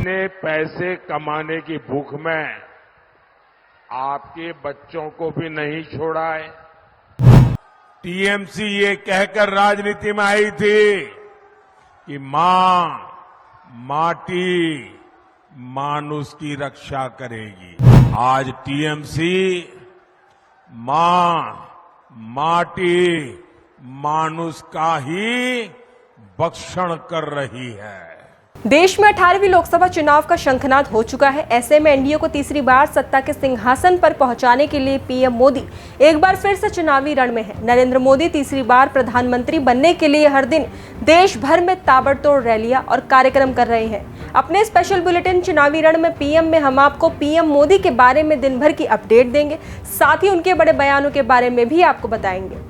अपने पैसे कमाने की भूख में आपके बच्चों को भी नहीं छोड़ा है। टीएमसी ये कहकर राजनीति में आई थी कि मां माटी मानुष की रक्षा करेगी। आज टीएमसी मां माटी मानुष का ही भक्षण कर रही है। देश में 18वीं लोकसभा चुनाव का शंखनाद हो चुका है। ऐसे में एनडीए को तीसरी बार सत्ता के सिंहासन पर पहुंचाने के लिए पीएम मोदी एक बार फिर से चुनावी रण में है। नरेंद्र मोदी तीसरी बार प्रधानमंत्री बनने के लिए हर दिन देश भर में ताबड़तोड़ रैलियां और कार्यक्रम कर रहे हैं। अपने स्पेशल बुलेटिन चुनावी रण में पीएम में हम आपको पीएम मोदी के बारे में दिन भर की अपडेट देंगे, साथ ही उनके बड़े बयानों के बारे में भी आपको बताएंगे।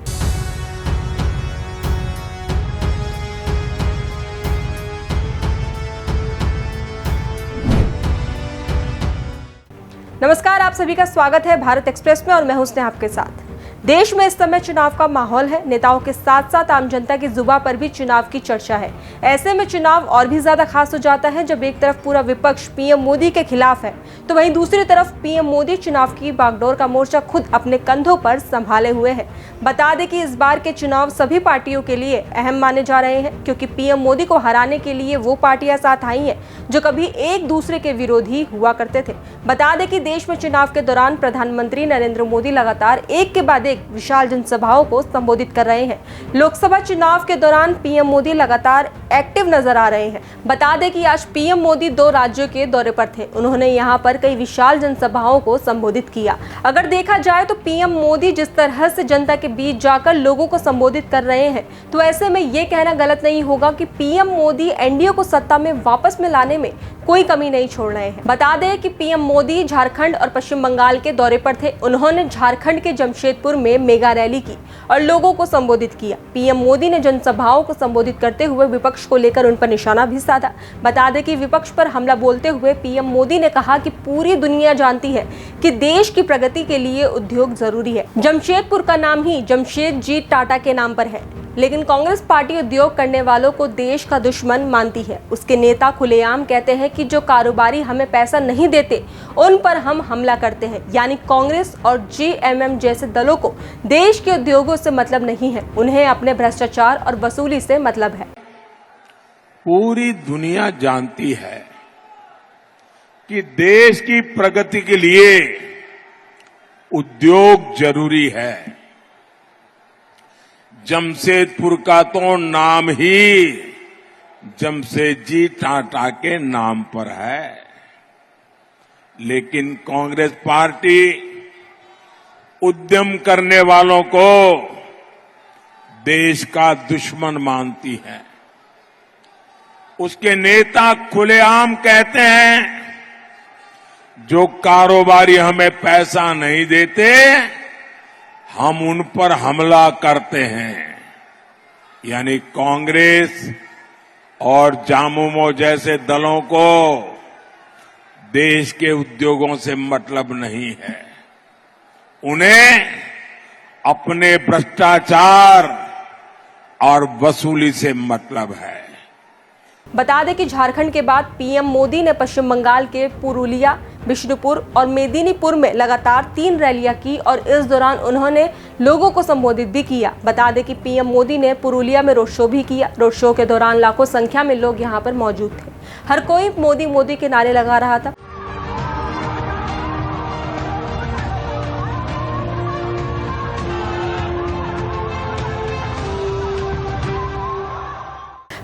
नमस्कार, आप सभी का स्वागत है भारत एक्सप्रेस में और मैं हूं स्नेहा आपके साथ। देश में इस समय चुनाव का माहौल है। नेताओं के साथ साथ आम जनता की जुबान पर भी चुनाव की चर्चा है। ऐसे में चुनाव और भी ज्यादा खास हो जाता है जब एक तरफ पूरा विपक्ष पीएम मोदी के खिलाफ है, तो वहीं दूसरी तरफ पीएम मोदी चुनाव की बागडोर का मोर्चा खुद अपने कंधों पर संभाले हुए है। बता दें कि इस बार के चुनाव सभी पार्टियों के लिए अहम माने जा रहे हैं, क्योंकि पीएम मोदी को हराने के लिए वो पार्टियां साथ आई हैं जो कभी एक दूसरे के विरोधी हुआ करते थे। बता दें कि देश में चुनाव के दौरान प्रधानमंत्री नरेंद्र मोदी लगातार एक के बाद एक विशाल जनसभाओं को संबोधित कर रहे हैं। लोकसभा चुनाव के दौरान पीएम मोदी लगातार एक्टिव नजर आ रहे हैं। बता दें कि आज पीएम मोदी 2 राज्यों के दौरे पर थे। उन्होंने यहां पर कई विशाल जनसभाओं को संबोधित किया। अगर देखा जाए तो पीएम मोदी जिस तरह से जनता के बीच जाकर लोगों को संबोधित कर रहे हैं, तो ऐसे में ये कहना गलत नहीं होगा कि पीएम मोदी एनडीए को सत्ता में वापस में लाने में कोई कमी नहीं छोड़ रहे हैं। बता दें कि पीएम मोदी झारखंड और पश्चिम बंगाल के दौरे पर थे। उन्होंने झारखंड के जमशेदपुर में मेगा रैली की और लोगों को संबोधित किया। पीएम मोदी ने जनसभाओं को संबोधित करते हुए विपक्ष को लेकर उन पर निशाना भी साधा। बता दें कि विपक्ष पर हमला बोलते हुए पीएम मोदी ने कहा कि पूरी दुनिया जानती है कि देश की प्रगति के लिए उद्योग जरूरी है। जमशेदपुर का नाम ही जमशेद जी टाटा के नाम पर है, लेकिन कांग्रेस पार्टी उद्योग करने वालों को देश का दुश्मन मानती है। उसके नेता खुलेआम कहते हैं कि जो कारोबारी हमें पैसा नहीं देते उन पर हम हमला करते हैं। यानी कांग्रेस और जेएमएम जैसे दलों को देश के उद्योगों से मतलब नहीं है, उन्हें अपने भ्रष्टाचार और वसूली से मतलब है। पूरी दुनिया जानती है कि देश की प्रगति के लिए उद्योग जरूरी है। जमशेदपुर का तो नाम ही जमशेद जी टाटा के नाम पर है, लेकिन कांग्रेस पार्टी उद्यम करने वालों को देश का दुश्मन मानती है। उसके नेता खुलेआम कहते हैं जो कारोबारी हमें पैसा नहीं देते हम उन पर हमला करते हैं। यानी कांग्रेस और जामुमो जैसे दलों को देश के उद्योगों से मतलब नहीं है, उन्हें अपने भ्रष्टाचार और वसूली से मतलब है। बता दें कि झारखंड के बाद पीएम मोदी ने पश्चिम बंगाल के पुरुलिया, बिष्णुपुर और मेदिनीपुर में लगातार 3 रैलियां की और इस दौरान उन्होंने लोगों को संबोधित भी किया। बता दें कि पीएम मोदी ने पुरुलिया में रोड शो भी किया। रोड शो के दौरान लाखों संख्या में लोग यहां पर मौजूद थे। हर कोई मोदी मोदी के नारे लगा रहा था।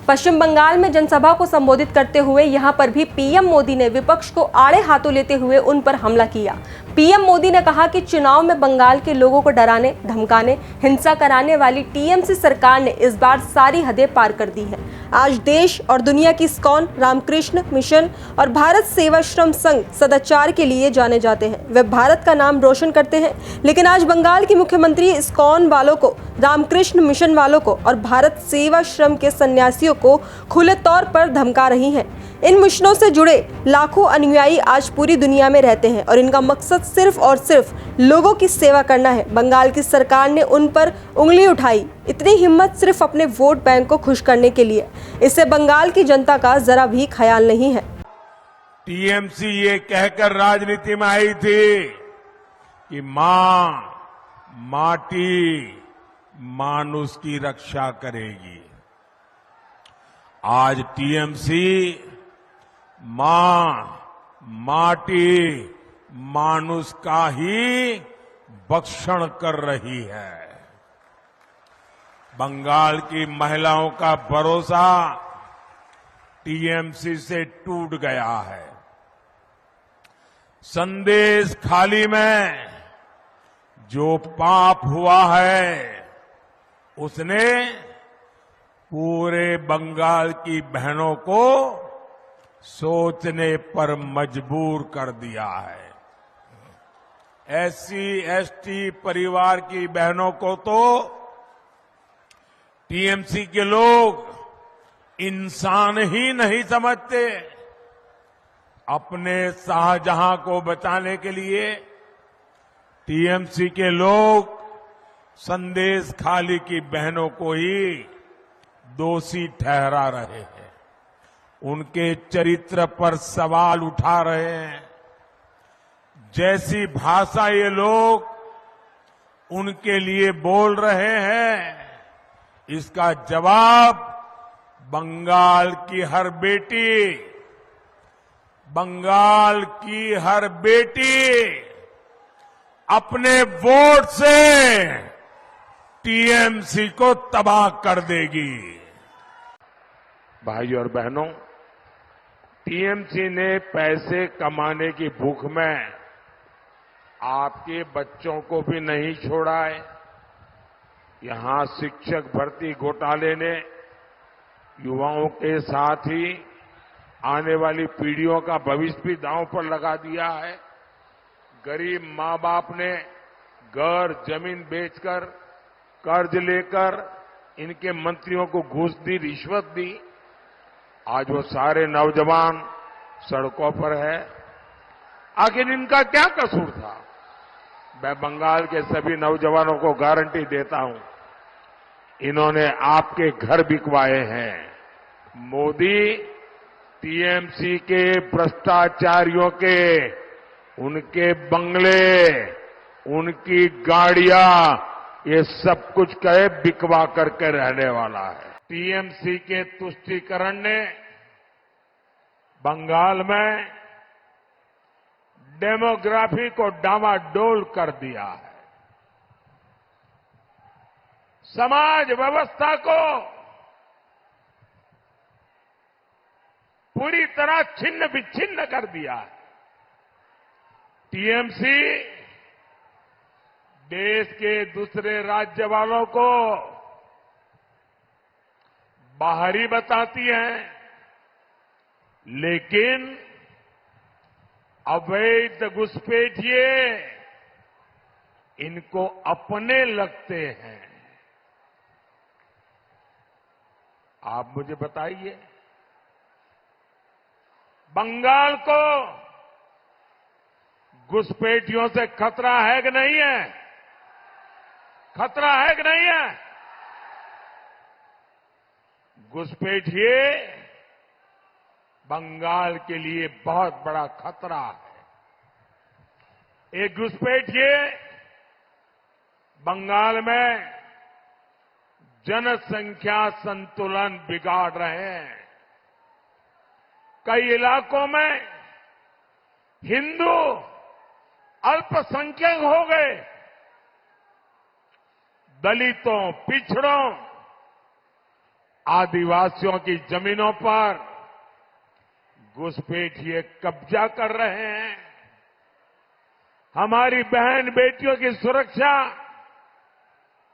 पश्चिम बंगाल में जनसभा को संबोधित करते हुए यहां पर भी पीएम मोदी ने विपक्ष को आड़े हाथों लेते हुए उन पर हमला किया। पीएम मोदी ने कहा कि चुनाव में बंगाल के लोगों को डराने, धमकाने, हिंसा कराने वाली टीएमसी सरकार ने इस बार सारी हदें पार कर दी हैं। आज देश और दुनिया की इस्कॉन, रामकृष्ण मिशन और भारत सेवाश्रम संघ सदाचार के लिए जाने जाते हैं। वे भारत का नाम रोशन करते हैं, लेकिन आज बंगाल की मुख्यमंत्री इस्कॉन वालों को, रामकृष्ण मिशन वालों को और भारत सेवाश्रम के सन्यासियों को खुले तौर पर धमका रही हैं। इन मिशनों से जुड़े लाखों अनुयायी आज पूरी दुनिया में रहते हैं और इनका मकसद सिर्फ और सिर्फ लोगों की सेवा करना है। बंगाल की सरकार ने उन पर उंगली उठाई, इतनी हिम्मत सिर्फ अपने वोट बैंक को खुश करने के लिए। इससे बंगाल की जनता का जरा भी ख्याल नहीं है। टीएमसी ये कहकर राजनीति में आई थी कि मां माटी मानुष की रक्षा करेगी। आज टीएमसी मां माटी मानुष का ही भक्षण कर रही है। बंगाल की महिलाओं का भरोसा टीएमसी से टूट गया है। संदेश खाली में जो पाप हुआ है उसने पूरे बंगाल की बहनों को सोचने पर मजबूर कर दिया है। एससी एसटी परिवार की बहनों को तो टीएमसी के लोग इंसान ही नहीं समझते। अपने शाहजहां को बचाने के लिए टीएमसी के लोग संदेश खाली की बहनों को ही दोषी ठहरा रहे हैं, उनके चरित्र पर सवाल उठा रहे हैं। जैसी भाषा ये लोग उनके लिए बोल रहे हैं, इसका जवाब बंगाल की हर बेटी अपने वोट से टीएमसी को तबाह कर देगी। भाइयों और बहनों, टीएमसी ने पैसे कमाने की भूख में आपके बच्चों को भी नहीं छोड़ा है। यहां शिक्षक भर्ती घोटाले ने युवाओं के साथ ही आने वाली पीढ़ियों का भविष्य भी दांव पर लगा दिया है। गरीब मां बाप ने घर जमीन बेचकर कर्ज लेकर इनके मंत्रियों को घूस दी, रिश्वत दी। आज वो सारे नौजवान सड़कों पर है। आखिर इनका क्या कसूर था? मैं बंगाल के सभी नौजवानों को गारंटी देता हूं, इन्होंने आपके घर बिकवाए हैं। मोदी टीएमसी के भ्रष्टाचारियों के उनके बंगले, उनकी गाड़ियां, ये सब कुछ कहे बिकवा करके रहने वाला है। टीएमसी के तुष्टीकरण ने बंगाल में डेमोग्राफी को डामाडोल कर दिया है। समाज व्यवस्था को पूरी तरह छिन्न विच्छिन्न कर दिया है। टीएमसी देश के दूसरे राज्य वालों को बाहरी बताती है, लेकिन अवैध घुसपैठिए इनको अपने लगते हैं। आप मुझे बताइए, बंगाल को घुसपैठियों से खतरा है कि नहीं है? खतरा है कि नहीं है? घुसपैठिए बंगाल के लिए बहुत बड़ा खतरा है। एक घुसपैठिए बंगाल में जनसंख्या संतुलन बिगाड़ रहे हैं। कई इलाकों में हिंदू अल्पसंख्यक हो गए। दलितों, पिछड़ों, आदिवासियों की जमीनों पर घुसपैठिए कब्जा कर रहे हैं। हमारी बहन बेटियों की सुरक्षा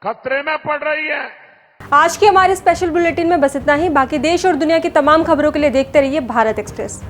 खतरे में पड़ रही है। आज की हमारे स्पेशल बुलेटिन में बस इतना ही। बाकी देश और दुनिया की तमाम खबरों के लिए देखते रहिए भारत एक्सप्रेस।